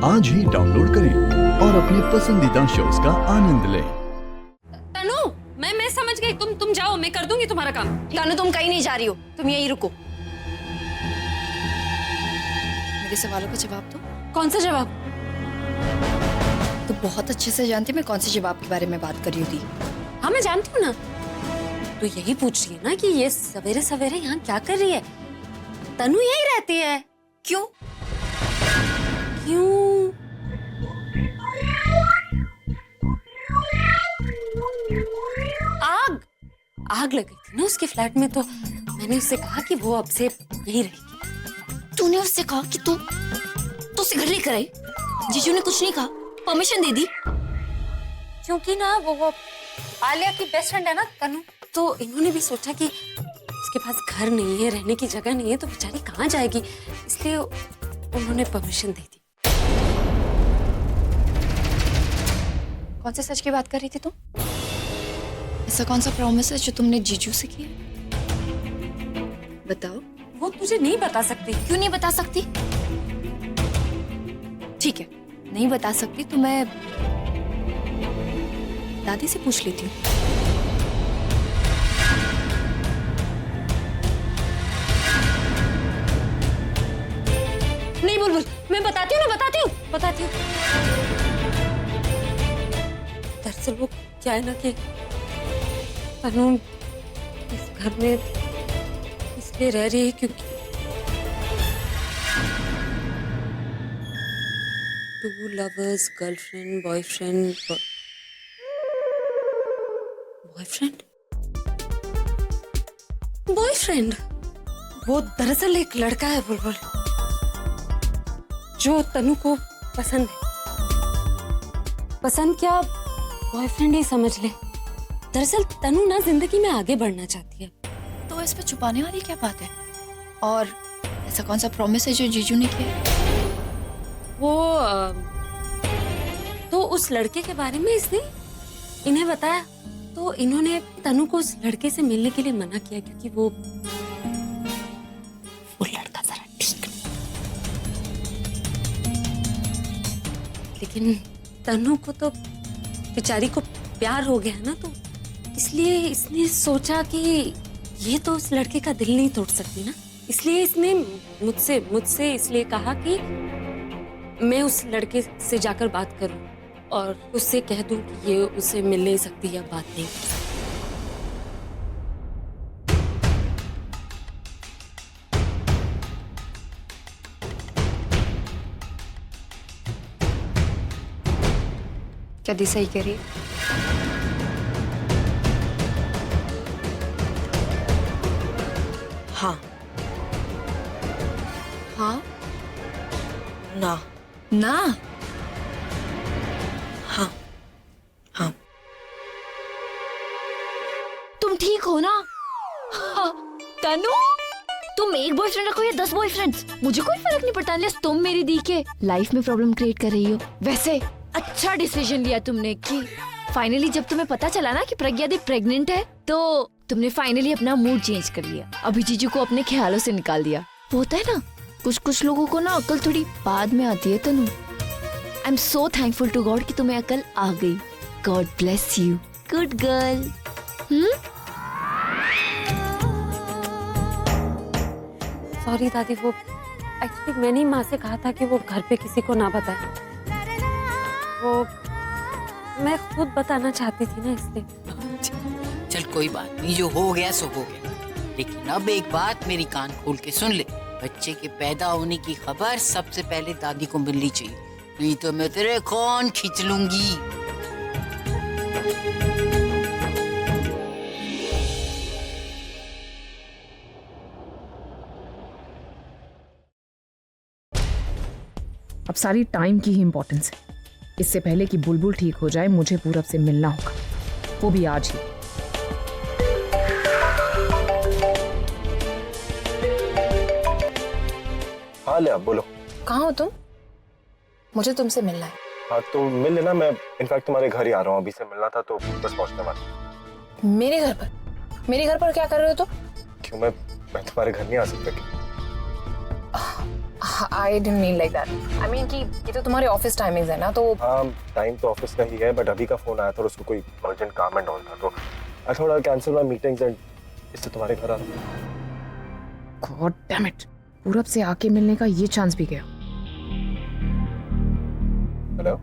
आज ही डाउनलोड करें और अपने पसंदीदा शोज का आनंद लें। तनु, मैं समझ गई। तुम जाओ, मैं कर दूंगी तुम्हारा काम। तनु, तुम कहीं नहीं जा रही हो, तुम यहीं रुको। मेरे सवालों का जवाब दो। कौन सा जवाब? तो बहुत अच्छे से जानती मैं कौन से जवाब के बारे में बात कर रही थी। हाँ, मैं जानती हूँ ना। तो यही पूछ रही है ना कि ये सवेरे सवेरे यहाँ क्या कर रही है? तनु यही रहती है। क्यों? क्यों? आग लगी थी ना उसके फ्लैट में, तो मैंने उससे कहा कि वो अब से यही रहेगी। तूने उससे कहा कि तू उसे घर लेकर आई? जीजू ने कुछ नहीं कहा, परमिशन दे दी? क्योंकि ना वो आलिया की बेस्ट फ्रेंड है ना तनु, तो इन्होंने भी सोचा कि उसके पास घर नहीं है, रहने की जगह नहीं है, तो बेचारी कहाँ जाएगी, इसलिए उन्होंने परमिशन दे दी। कौन से सच की बात कर रही थी तुम? ऐसा कौन सा प्रॉमिस है जो तुमने जीजू से किया? बताओ। वो तुझे नहीं बता सकती। क्यों नहीं बता सकती? ठीक है, नहीं बता सकती तो मैं दादी से पूछ लेती हूँ। नहीं बुलबुल, मैं बताती हूँ। दरअसल वो क्या है ना कि तनु इस घर में इसलिए रह रही है क्योंकि टू लवर्स, गर्लफ्रेंड, बॉयफ्रेंड। वो दरअसल एक लड़का है बुलबुल, जो तनु को पसंद है। पसंद क्या, बॉयफ्रेंड ही समझ ले। दरअसल तनु ना जिंदगी में आगे बढ़ना चाहती है। तो इस पे छुपाने वाली क्या बात है? और ऐसा कौन सा प्रॉमिस है जो जीजू ने किया? वो तो उस लड़के के बारे में इसने इन्हें बताया, तो इन्होंने तनु को उस लड़के से मिलने के लिए मना किया क्योंकि वो लड़का जरा ठीक नहीं। लेकिन तनु को तो बेचारी को प्यार हो गया ना, तो इसलिए इसने सोचा कि ये तो उस लड़के का दिल नहीं तोड़ सकती ना, इसलिए इसने मुझसे इसलिए कहा कि मैं उस लड़के से जाकर बात करूं और उससे कह दूं कि ये उसे मिल नहीं सकती या बात नहीं कर सकती। क्या दी सही कह रही है? हाँ। हाँ ना। ना? हाँ। हाँ। तुम ठीक हो ना? हाँ, तनु, तुम एक बॉयफ्रेंड रखो या 10 बॉयफ्रेंड्स, मुझे कोई फर्क नहीं पड़ता unless तुम मेरी दी के लाइफ में प्रॉब्लम क्रिएट कर रही हो। वैसे अच्छा डिसीजन लिया तुमने कि फाइनली जब तुम्हें पता चला ना कि प्रज्ञा दी प्रेग्नेंट है, तो तुमने फाइनली अपना मूड चेंज कर लिया। अभी जीजू को अपने ख्यालों से निकाल दिया। वो होता है ना, कुछ लोगों को ना अकल थोड़ी बाद में आती है। Tanu, I am so thankful to God कि तुम्हें अकल आ गई। God bless you, good girl. Sorry दादी, वो एक्चुअली मैंने ही माँ से कहा था कि वो घर पे किसी को ना बताए। वो मैं खुद बताना चाहती थी ना, इसलिए। चल कोई बात नहीं, जो हो गया सो हो गया। लेकिन अब एक बात मेरी कान खोल के सुन ले, बच्चे के पैदा होने की खबर सबसे पहले दादी को मिलनी चाहिए, नहीं तो मैं तेरे खून खींच लूंगी। अब सारी टाइम की ही इम्पोर्टेंस है। इससे पहले कि बुलबुल ठीक हो जाए, मुझे पूरब से मिलना होगा, वो भी आज ही। हाँ ले, बोलो। कहाँ हो तुम? मुझे तुमसे मिलना है। हाँ तो मिल लेना, मैं इनफैक्ट तुम्हारे घर ही आ रहा हूँ, अभी से मिलना था तो बस पहुँचने वाला। मेरे घर पर? मेरे घर पर क्या कर रहे हो तुम? क्यों, मैं तुम्हारे घर नहीं आ सकता क्या? I didn't mean like that. I mean कि ये तो तुम्हारे ऑफिस टाइमिंग्स है ना, तो हाँ टाइम तो ऑफिस का ही है, बट अभी का फोन आया था और उसको कोई अर्जेंट काम एंड ऑल था, तो I thought I cancel my meetings and इससे तुम्हारे घर आ रहा हूं। गॉड डैम इट, पूरब से आके मिलने का ये चांस भी गया। हेलो,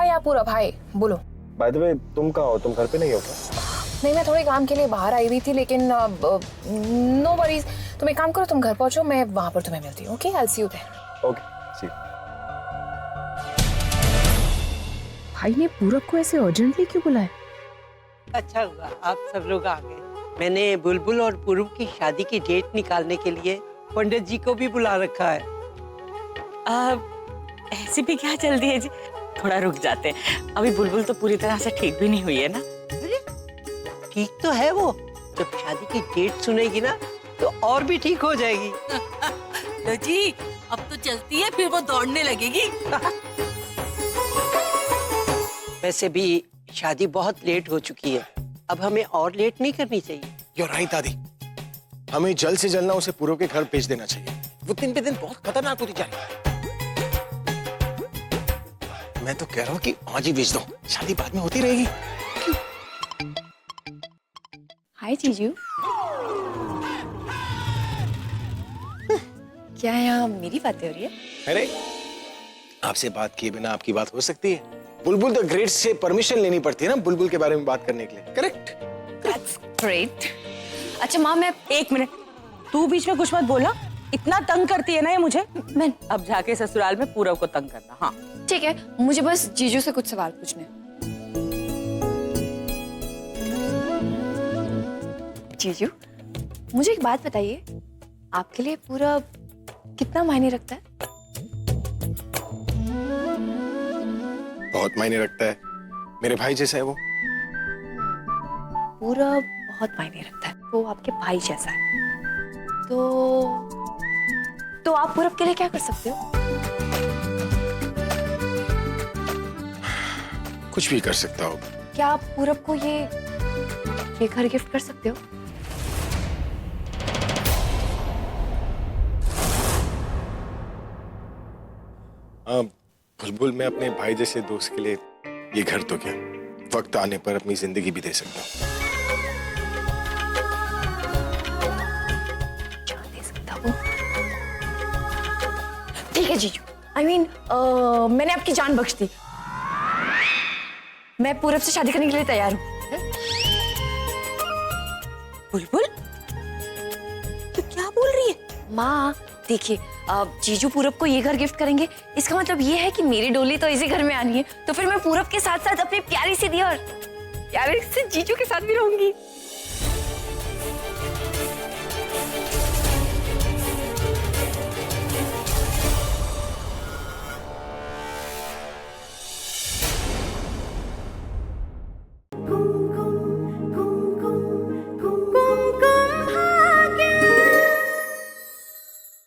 या पूरा भाई बोलो। बाय द वे तुम कहाँ हो, तुम घर पे नहीं हो क्या? नहीं, मैं थोड़े काम के लिए बाहर आई हुई थी, लेकिन नो वरीज, तुम एक काम करो, तुम घर पहुंचो, मैं वहां पर तुम्हें मिलती हूँ। Okay, I will see you there. Okay, see. भाई ने पूरब को ऐसे अर्जेंटली क्यों बुलाया? अच्छा हुआ आप सब लोग आ गए। मैंने बुलबुल और पूरब की शादी की डेट निकालने के लिए पंडित जी को भी बुला रखा है। ऐसी भी क्या जल्दी है जी, थोड़ा रुक जाते हैं, अभी बुलबुल तो पूरी तरह से ठीक भी नहीं हुई है ना। अरे ठीक तो है वो, जब शादी की डेट सुनेगी ना तो और भी ठीक हो जाएगी। लो जी, अब तो चलती है, फिर वो दौड़ने लगेगी। वैसे भी शादी बहुत लेट हो चुकी है, अब हमें और लेट नहीं करनी चाहिए। You're right, दादी, हमें जल्द से जल्द ना उसे पूरब के घर भेज देना चाहिए। वो दिन पे दिन बहुत खतरनाक होती जा रही है। मैं तो कह रहा हूँ कि आज ही भेज दो, शादी बाद में होती रहेगी। हाय जीजू। क्या यहाँ मेरी बातें हो रही है? अरे आपसे बात किए बिना आपकी बात हो सकती है? बुलबुल द ग्रेट से परमिशन लेनी पड़ती है ना बुलबुल के बारे में बात करने के लिए। करेक्ट? That's great। अच्छा माँ, मैं एक मिनट, तू बीच में कुछ मत बोला, इतना तंग करती है ना ये मुझे। मैं अब जाके ससुराल में पूरब को तंग करना। हाँ ठीक है, मुझे बस जीजू से कुछ सवाल पूछने। जीजू, मुझे एक बात बताइए, आपके लिए पूरब कितना मायने रखता है? बहुत मायने रखता है, मेरे भाई जैसा है वो। पूरब बहुत मायने रखता है, वो आपके भाई जैसा है। तो आप पूरब के लिए क्या कर सकते हो? कुछ भी कर सकता हो। क्या आप पूरब को ये घर गिफ्ट कर सकते हो? बुलबुल, मैं अपने भाई जैसे दोस्त के लिए ये घर तो क्या, वक्त आने पर अपनी जिंदगी भी दे सकता हूँ। जान दे सकता हूँ। ठीक है जीजू, I mean, मैंने आपकी जान बख्श दी। मैं पूरब से शादी करने के लिए तैयार हूँ। बुलबुल, तू क्या बोल रही है? माँ देखिए, जीजू पूरब को ये घर गिफ्ट करेंगे, इसका मतलब ये है कि मेरी डोली तो इसी घर में आनी है, तो फिर मैं पूरब के साथ साथ अपनी प्यारी सी दी और प्यारे से जीजू के साथ भी रहूंगी।